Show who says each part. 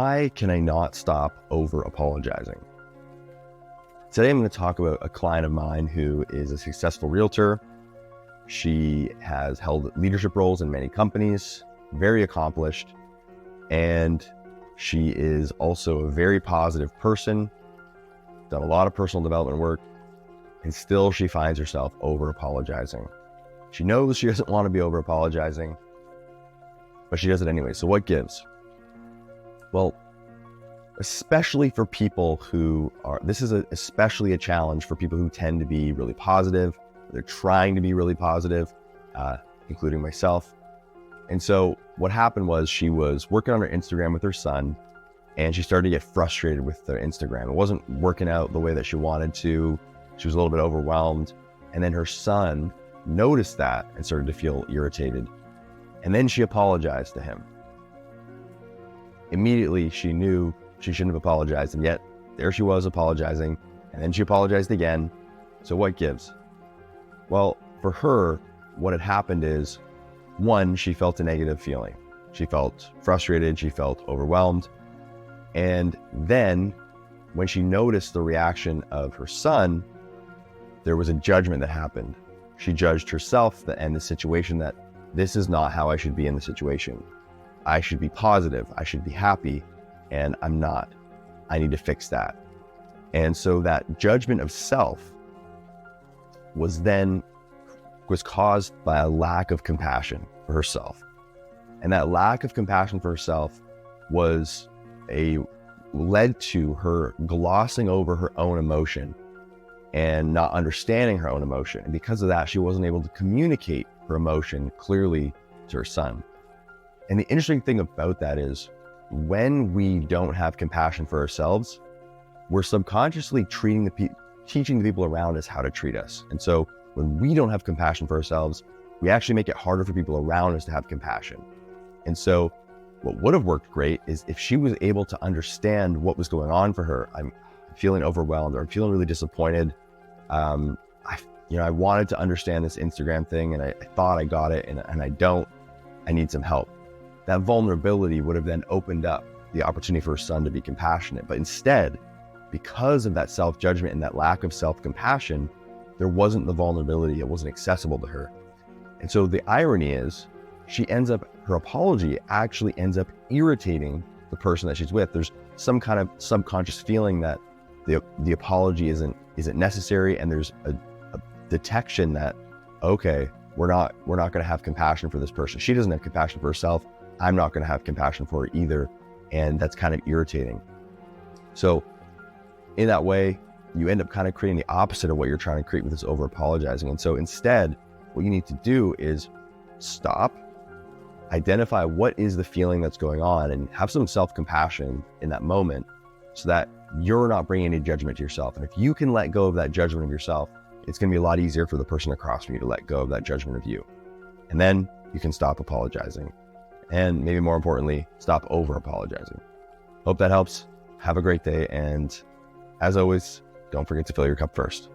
Speaker 1: Why can I not stop over apologizing? Today, I'm going to talk about a client of mine who is a successful realtor. She has held leadership roles in many companies, very accomplished, and she is also a very positive person, done a lot of personal development work, and still she finds herself over apologizing. She knows she doesn't want to be over apologizing, but she does it anyway. So what gives? Well, especially for people who are, this is especially a challenge for people who tend to be really positive. They're trying to be really positive, including myself. And so what happened was she was working on her Instagram with her son, and she started to get frustrated with the Instagram. It wasn't working out the way that she wanted to. She was a little bit overwhelmed. And then her son noticed that and started to feel irritated. And then she apologized to him. Immediately, she knew she shouldn't have apologized, and yet there she was apologizing, and then she apologized again. So what gives? Well, for her, what had happened is, one, she felt a negative feeling. She felt frustrated, she felt overwhelmed. And then when she noticed the reaction of her son, there was a judgment that happened. She judged herself and the situation that this is not how I should be in the situation. I should be positive, I should be happy, and I'm not. I need to fix that. And so that judgment of self was caused by a lack of compassion for herself. And that lack of compassion for herself led to her glossing over her own emotion and not understanding her own emotion. And because of that, she wasn't able to communicate her emotion clearly to her son. And the interesting thing about that is when we don't have compassion for ourselves, we're subconsciously teaching the people around us how to treat us. And so when we don't have compassion for ourselves, we actually make it harder for people around us to have compassion. And so what would have worked great is if she was able to understand what was going on for her. I'm feeling overwhelmed, or I'm feeling really disappointed. I wanted to understand this Instagram thing, and I thought I got it, and I don't. I need some help. That vulnerability would have then opened up the opportunity for her son to be compassionate. But instead, because of that self-judgment and that lack of self-compassion, there wasn't the vulnerability. It wasn't accessible to her. And so the irony is, her apology actually ends up irritating the person that she's with. There's some kind of subconscious feeling that the apology isn't necessary, and there's a detection that, okay, we're not going to have compassion for this person. She doesn't have compassion for herself. I'm not going to have compassion for her either. And that's kind of irritating. So in that way, you end up kind of creating the opposite of what you're trying to create with this over apologizing. And so instead, what you need to do is stop, identify what is the feeling that's going on, and have some self-compassion in that moment so that you're not bringing any judgment to yourself. And if you can let go of that judgment of yourself, it's going to be a lot easier for the person across from you to let go of that judgment of you. And then you can stop apologizing. And maybe more importantly, stop over apologizing. Hope that helps. Have a great day. And as always, don't forget to fill your cup first.